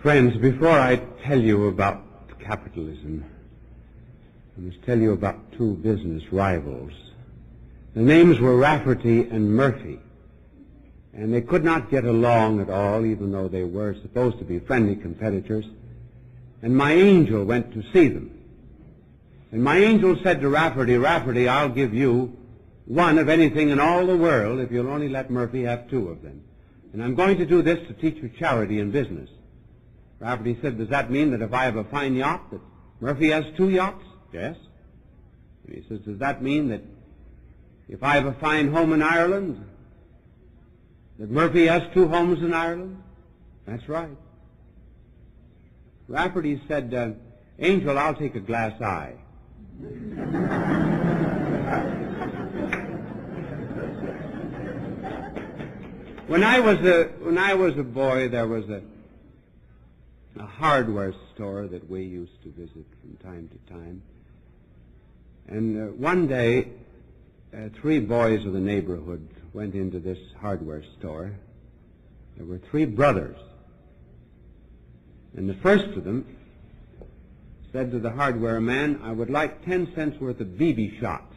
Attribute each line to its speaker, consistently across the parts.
Speaker 1: Friends, before I tell you about capitalism, I must tell you about two business rivals. The names were Rafferty and Murphy, and they could not get along at all, even though they were supposed to be friendly competitors. And my angel went to see them. And my angel said to Rafferty, Rafferty, I'll give you one of anything in all the world if you'll only let Murphy have two of them. And I'm going to do this to teach you charity in business. Rafferty said, does that mean that if I have a fine yacht, that Murphy has two yachts? Yes. And he says, does that mean that if I have a fine home in Ireland, that Murphy has two homes in Ireland? That's right. Rafferty said, Angel, I'll take a glass eye. When I was a boy, there was a hardware store that we used to visit from time to time. And one day, three boys of the neighborhood went into this hardware store. There were three brothers. And the first of them said to the hardware man, I would like 10 cents worth of BB shots.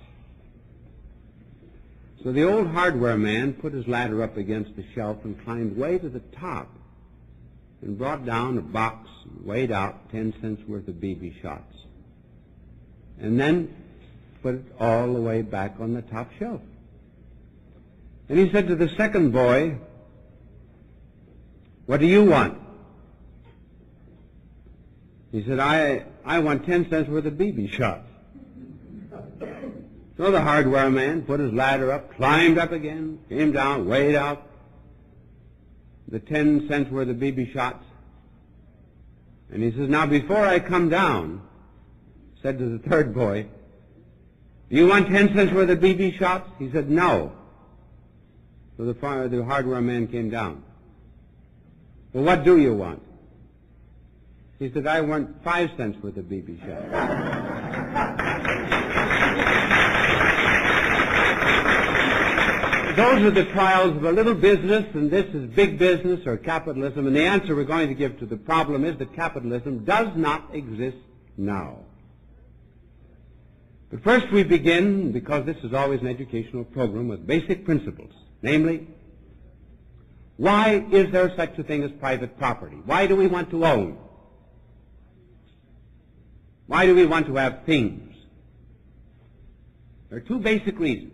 Speaker 1: So the old hardware man put his ladder up against the shelf and climbed way to the top and brought down a box and weighed out 10 cents worth of BB shots. And then put it all the way back on the top shelf. And he said to the second boy, what do you want? He said, I want 10 cents worth of BB shots. So the hardware man put his ladder up, climbed up again, came down, weighed out the 10 cents worth of BB shots. And he says, now before I come down, said to the third boy, do you want 10 cents worth of BB shots? He said, no. So the hardware man came down. Well, what do you want? He said, I want 5 cents worth of BB shots. Those are the trials of a little business, and this is big business or capitalism. And the answer we're going to give to the problem is that capitalism does not exist now. But first we begin, because this is always an educational program, with basic principles. Namely, why is there such a thing as private property? Why do we want to own? Why do we want to have things? There are two basic reasons.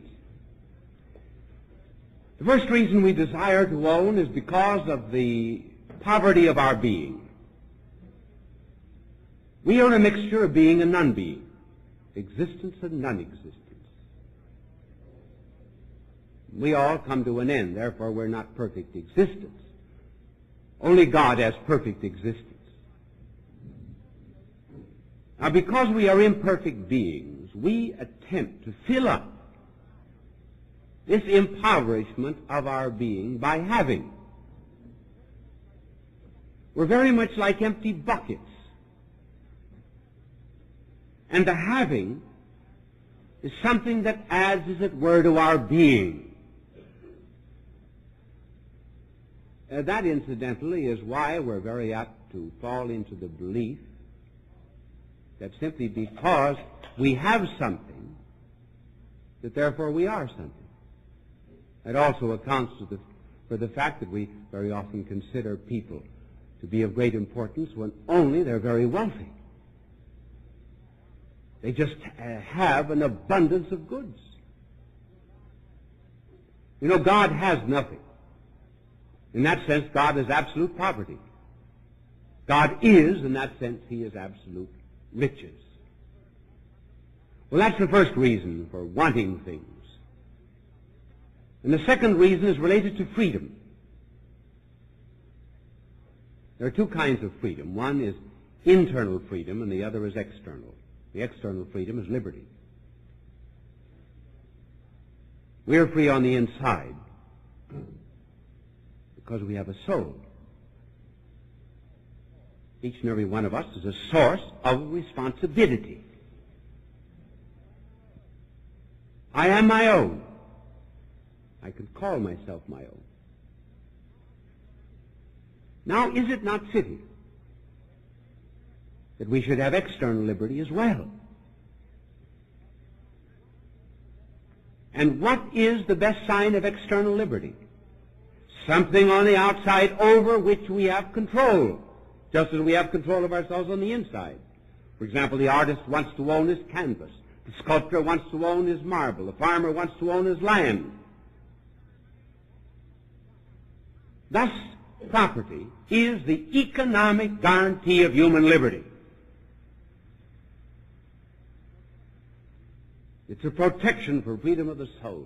Speaker 1: The first reason we desire to own is because of the poverty of our being. We are a mixture of being and non-being, existence and non-existence. We all come to an end, therefore we're not perfect existence. Only God has perfect existence. Now, because we are imperfect beings, we attempt to fill up this impoverishment of our being by having. We're very much like empty buckets. And the having is something that adds, as it were, to our being. That, incidentally, is why we're very apt to fall into the belief that simply because we have something, that therefore we are something. It also accounts for the fact that we very often consider people to be of great importance when only they're very wealthy. They just have an abundance of goods. You know, God has nothing. In that sense, God is absolute poverty. God is, in that sense, he is absolute riches. Well, that's the first reason for wanting things. And the second reason is related to freedom. There are two kinds of freedom. One is internal freedom, and the other is external. The external freedom is liberty. We are free on the inside because we have a soul. Each and every one of us is a source of responsibility. I am my own. I can call myself my own. Now, is it not fitting that we should have external liberty as well. And what is the best sign of external liberty? Something on the outside over which we have control, just as we have control of ourselves on the inside. For example, the artist wants to own his canvas. The sculptor wants to own his marble. The farmer wants to own his land. Thus, property is the economic guarantee of human liberty. It's a protection for freedom of the soul.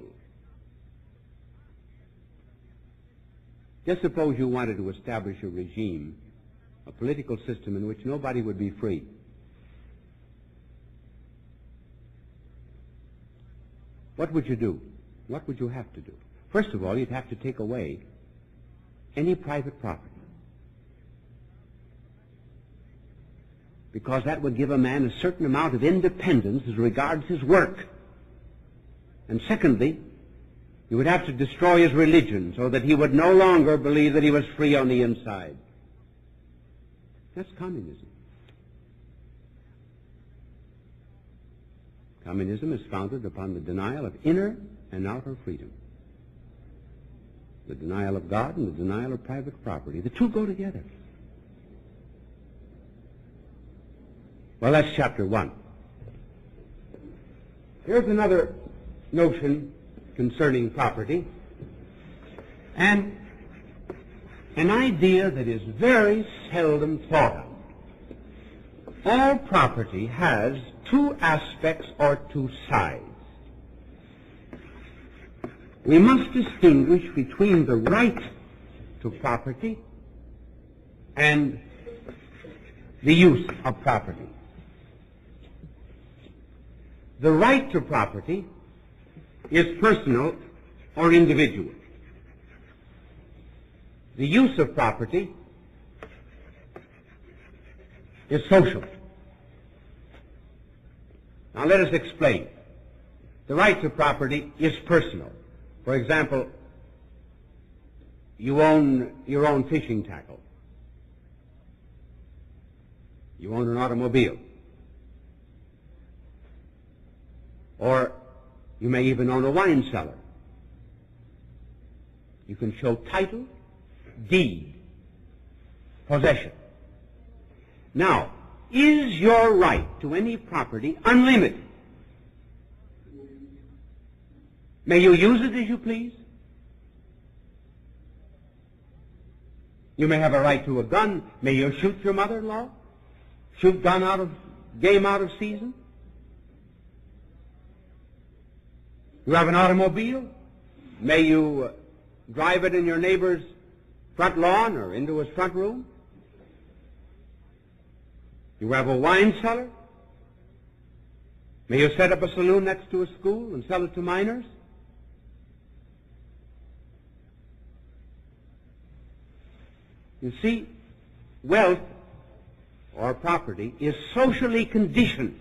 Speaker 1: Just suppose you wanted to establish a regime, a political system in which nobody would be free. What would you do? What would you have to do? First of all, you'd have to take away any private property, because that would give a man a certain amount of independence as regards his work. And secondly, you would have to destroy his religion so that he would no longer believe that he was free on the inside. That's communism. Communism is founded upon the denial of inner and outer freedom. The denial of God and the denial of private property. The two go together. Well, that's chapter 1. Here's another notion concerning property, and an idea that is very seldom thought of. All property has two aspects or two sides. We must distinguish between the right to property and the use of property. The right to property is personal or individual. The use of property is social. Now let us explain. The right to property is personal. For example, you own your own fishing tackle. You own an automobile. Or you may even own a wine cellar. You can show title, deed, possession. Now, is your right to any property unlimited? May you use it as you please? You may have a right to a gun. May you shoot your mother-in-law? Shoot game out of season? You have an automobile. May you drive it in your neighbor's front lawn or into his front room? You have a wine cellar. May you set up a saloon next to a school and sell it to minors? You see, wealth or property is socially conditioned.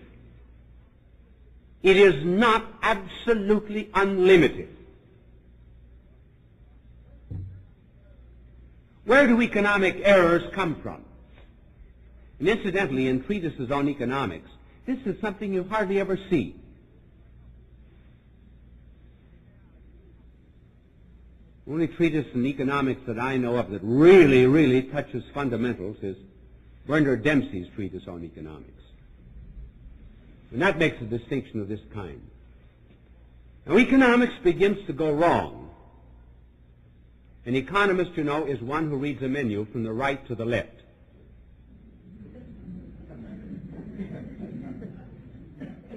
Speaker 1: It is not absolutely unlimited. Where do economic errors come from? And incidentally, in treatises on economics, this is something you hardly ever see. The only treatise in economics that I know of that really touches fundamentals is Bernard Dempsey's treatise on economics. And that makes a distinction of this kind. Now, economics begins to go wrong. An economist, you know, is one who reads a menu from the right to the left.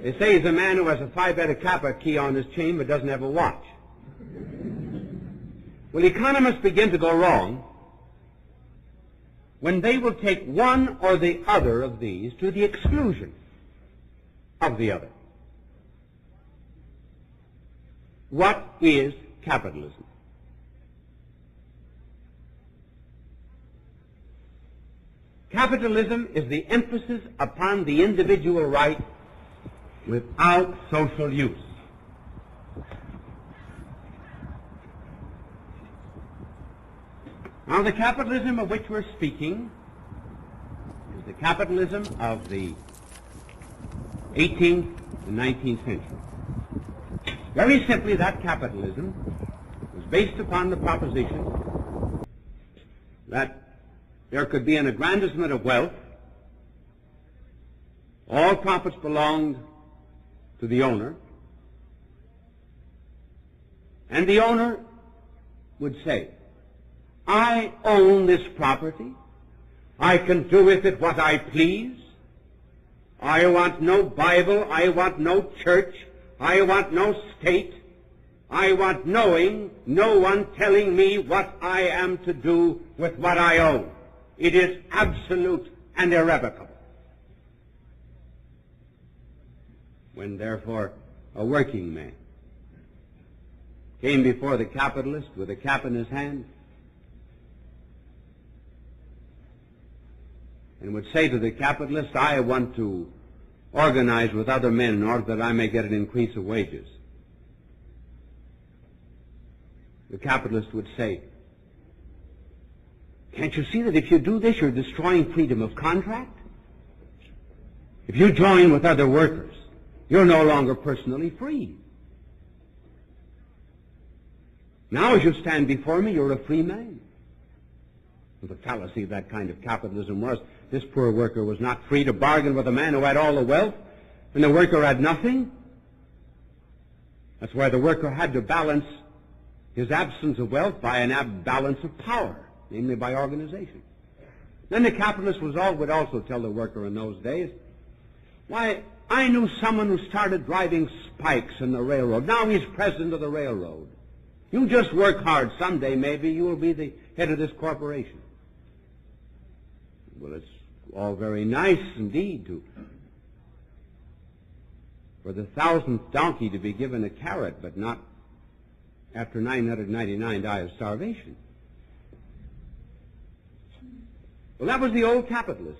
Speaker 1: They say he's a man who has a Phi Beta Kappa key on his chain but doesn't have a watch. Well, economists begin to go wrong when they will take one or the other of these to the exclusion of the other. What is capitalism? Capitalism is the emphasis upon the individual right without social use. Now, the capitalism of which we're speaking is the capitalism of the 18th and 19th century. Very simply, that capitalism was based upon the proposition that there could be an aggrandizement of wealth. All profits belonged to the owner, and the owner would say, I own this property. I can do with it what I please. I want no Bible. I want no church. I want no state. I want no one telling me what I am to do with what I own. It is absolute and irrevocable. When, therefore, a working man came before the capitalist with a cap in his hand and would say to the capitalist, I want to organize with other men in order that I may get an increase of wages, the capitalist would say, can't you see that if you do this, you're destroying freedom of contract? If you join with other workers, you're no longer personally free. Now, as you stand before me, you're a free man. Well, the fallacy of that kind of capitalism was this poor worker was not free to bargain with a man who had all the wealth, and the worker had nothing. That's why the worker had to balance his absence of wealth by an balance of power, namely by organization. Then the capitalist would also tell the worker in those days, why, I knew someone who started driving spikes in the railroad. Now he's president of the railroad. You just work hard. Someday, maybe, you will be the head of this corporation. Well, it's all very nice indeed for the 1,000th donkey to be given a carrot, but not after 999 die of starvation. Well, that was the old capitalism.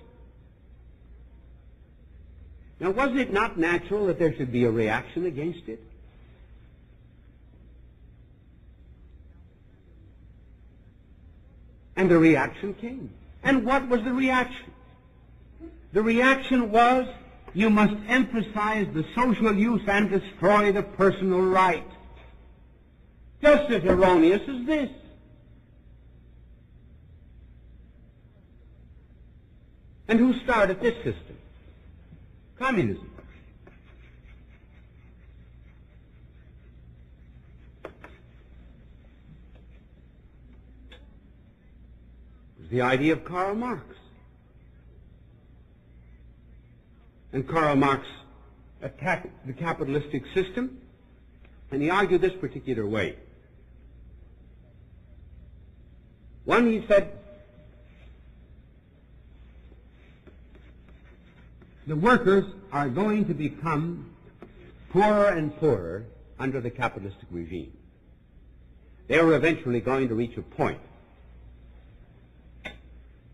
Speaker 1: Now, was it not natural that there should be a reaction against it? And the reaction came. And what was the reaction? The reaction was, you must emphasize the social use and destroy the personal right. Just as erroneous as this. And who started this system? Communism. It was the idea of Karl Marx. And Karl Marx attacked the capitalistic system, and he argued this particular way. One, he said, the workers are going to become poorer and poorer under the capitalistic regime. They are eventually going to reach a point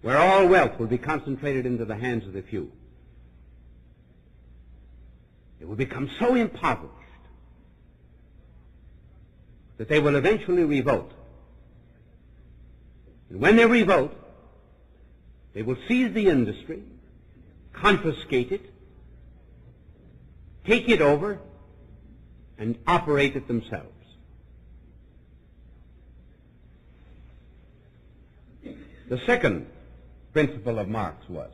Speaker 1: where all wealth will be concentrated into the hands of the few. It will become so impoverished that they will eventually revolt. And when they revolt, they will seize the industry, confiscate it, take it over, and operate it themselves. The second principle of Marx was,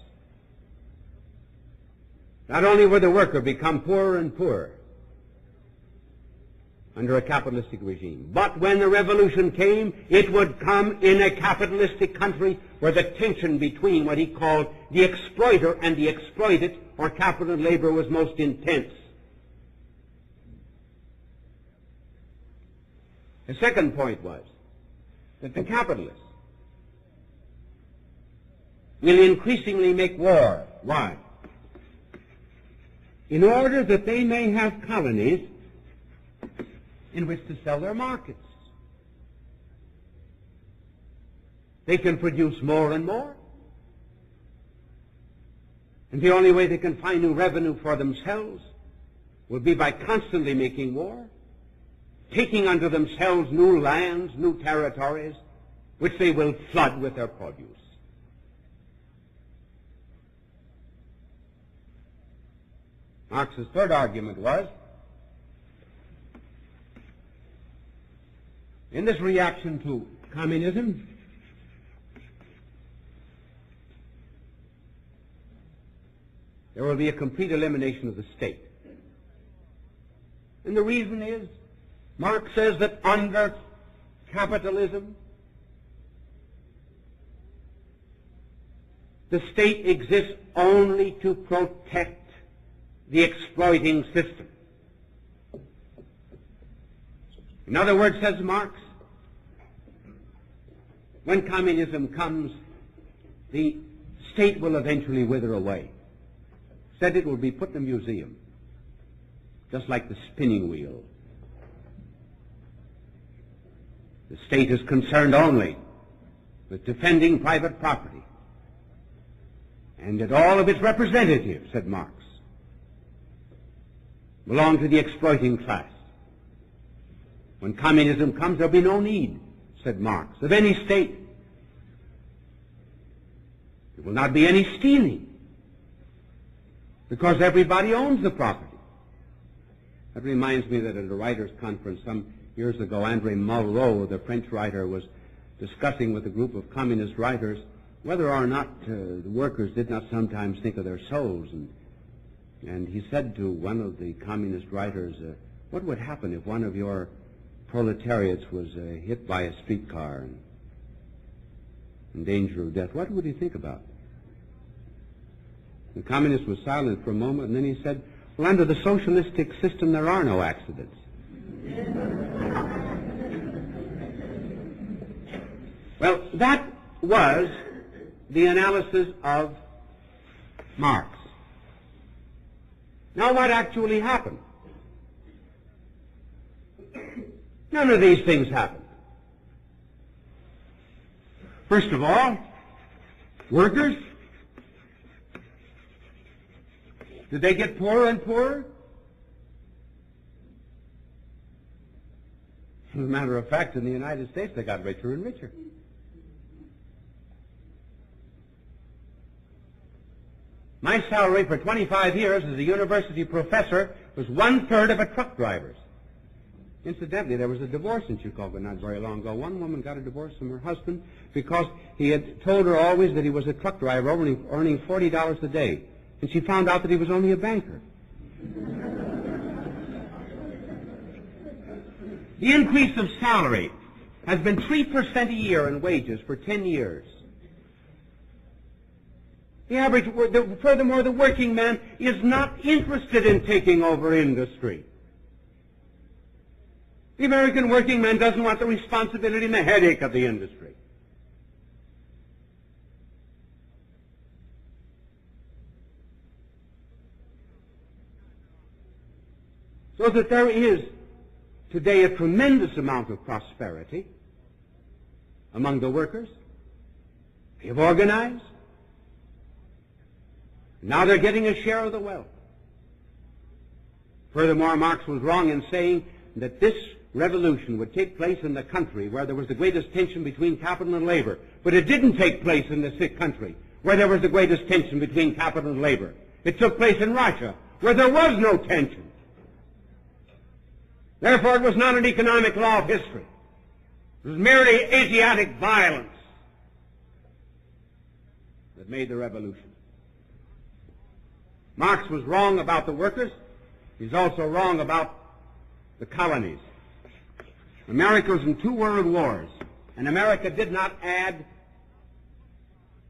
Speaker 1: not only would the worker become poorer and poorer under a capitalistic regime, but when the revolution came, it would come in a capitalistic country where the tension between what he called the exploiter and the exploited, or capital and labor, was most intense. The second point was that the capitalists will increasingly make war. Why? In order that they may have colonies in which to sell their markets. They can produce more and more. And the only way they can find new revenue for themselves will be by constantly making war, taking unto themselves new lands, new territories, which they will flood with their produce. Marx's third argument was, in this reaction to communism, there will be a complete elimination of the state. And the reason is, Marx says that under capitalism, the state exists only to protect the exploiting system. In other words, says Marx, when communism comes, the state will eventually wither away. Said it will be put in a museum, just like the spinning wheel. The state is concerned only with defending private property, and that all of its representatives, said Marx, belong to the exploiting class. When communism comes, there'll be no need, said Marx, of any state. There will not be any stealing, because everybody owns the property. That reminds me that at a writers' conference some years ago, André Malraux, the French writer, was discussing with a group of communist writers whether or not the workers did not sometimes think of their souls. And he said to one of the communist writers, what would happen if one of your proletariats was hit by a streetcar and in danger of death? What would he think about? The communist was silent for a moment, and then he said, well, under the socialistic system, there are no accidents. Well, that was the analysis of Marx. Now, what actually happened? None of these things happened. First of all, workers, did they get poorer and poorer? As a matter of fact, in the United States, they got richer and richer. My salary for 25 years as a university professor was 1/3 of a truck driver's. Incidentally, there was a divorce in Chicago not very long ago. One woman got a divorce from her husband because he had told her always that he was a truck driver earning $40 a day. And she found out that he was only a banker. The increase of salary has been 3% a year in wages for 10 years. Furthermore, the working man is not interested in taking over industry. The American working man doesn't want the responsibility and the headache of the industry. So that there is today a tremendous amount of prosperity among the workers. They have organized. Now they're getting a share of the wealth. Furthermore, Marx was wrong in saying that this revolution would take place in the country where there was the greatest tension between capital and labor. But it didn't take place in the sick country where there was the greatest tension between capital and labor. It took place in Russia where there was no tension. Therefore, it was not an economic law of history. It was merely Asiatic violence that made the revolution. Marx was wrong about the workers. He's also wrong about the colonies. America was in 2 world wars, and America did not add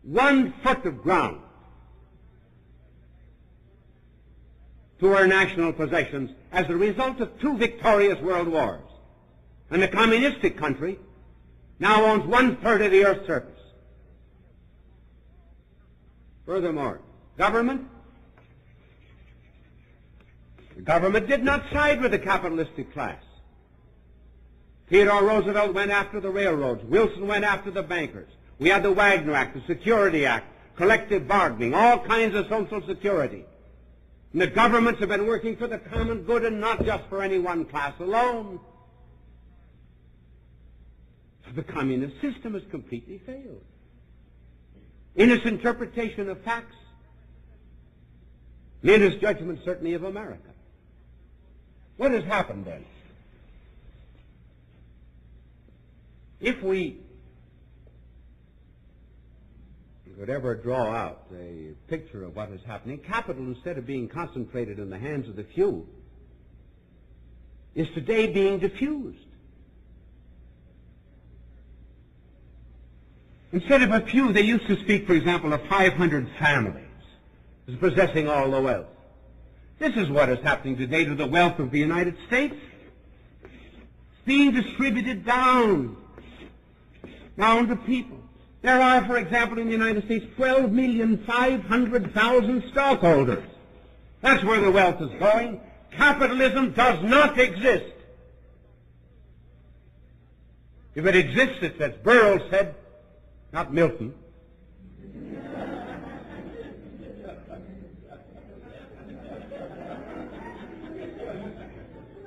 Speaker 1: 1 foot of ground to our national possessions as a result of 2 victorious world wars. And the communistic country now owns 1/3 of the earth's surface. Furthermore, the government did not side with the capitalistic class. Theodore Roosevelt went after the railroads. Wilson went after the bankers. We had the Wagner Act, the Security Act, collective bargaining, all kinds of social security. And the governments have been working for the common good and not just for any one class alone. So the communist system has completely failed in its interpretation of facts in his judgment certainly of America. What has happened then? If we could ever draw out a picture of what is happening, capital, instead of being concentrated in the hands of the few, is today being diffused. Instead of a few, they used to speak, for example, of 500 families as possessing all the wealth. This is what is happening today to the wealth of the United States. It's being distributed down to people. There are, for example, in the United States, 12,500,000 stockholders. That's where the wealth is going. Capitalism does not exist. If it exists, it's as Burroughs said, not Milton.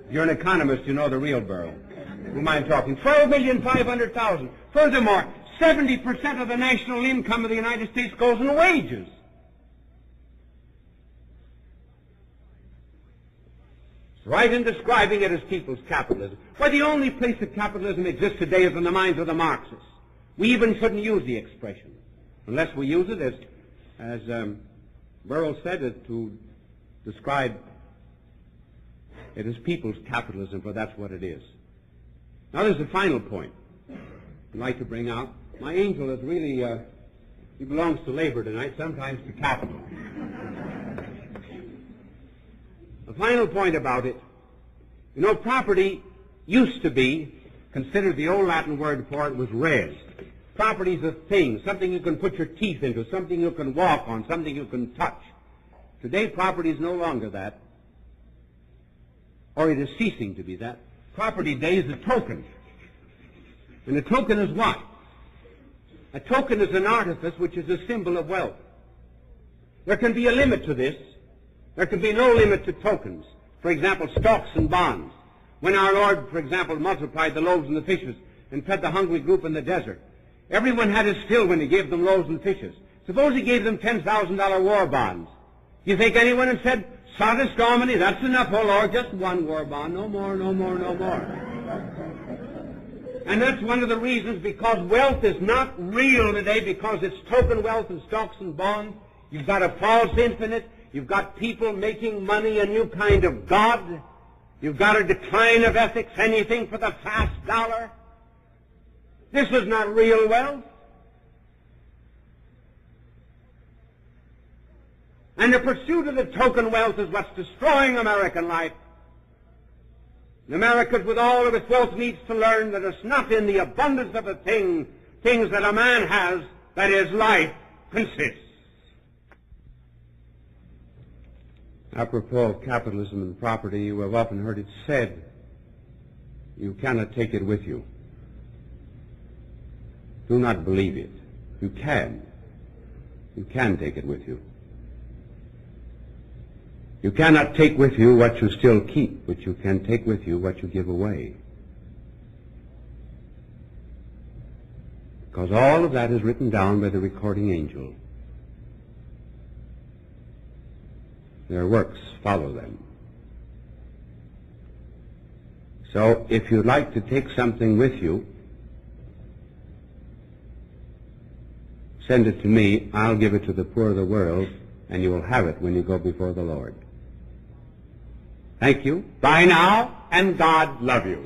Speaker 1: You're an economist, you know the real Burroughs. Whom I'm talking. 12,500,000. Furthermore, 70% of the national income of the United States goes in wages. Right in describing it as people's capitalism. Why, the only place that capitalism exists today is in the minds of the Marxists. We even couldn't use the expression unless we use it as Burroughs said it, to describe it as people's capitalism, for that's what it is. Now there's the final point I'd like to bring out. My angel is really, he belongs to labor tonight, sometimes to capital. The final point about it, you know, property used to be considered, the old Latin word for it was res. Property is a thing, something you can put your teeth into, something you can walk on, something you can touch. Today property is no longer that, or it is ceasing to be that. Property today is a token. And a token is what? A token is an artifice which is a symbol of wealth. There can be a limit to this. There can be no limit to tokens. For example, stocks and bonds. When our Lord, for example, multiplied the loaves and the fishes and fed the hungry group in the desert, everyone had his fill when he gave them loaves and fishes. Suppose he gave them $10,000 war bonds. Do you think anyone had said, "Sodus Domini, that's enough, oh Lord, just one war bond, no more, no more, no more"? And that's one of the reasons, because wealth is not real today, because it's token wealth and stocks and bonds. You've got a false infinite. You've got people making money a new kind of God. You've got a decline of ethics, anything for the fast dollar. This is not real wealth. And the pursuit of the token wealth is what's destroying American life. And America, with all of its wealth, needs to learn that it's not in the abundance of the things that a man has that his life consists. Apropos of capitalism and property, you have often heard it said, you cannot take it with you. Do not believe it. You can. You can take it with you. You cannot take with you what you still keep, but you can take with you what you give away. Because all of that is written down by the recording angel. Their works follow them. So if you'd like to take something with you, send it to me. I'll give it to the poor of the world, and you will have it when you go before the Lord. Thank you. Bye now, and God love you.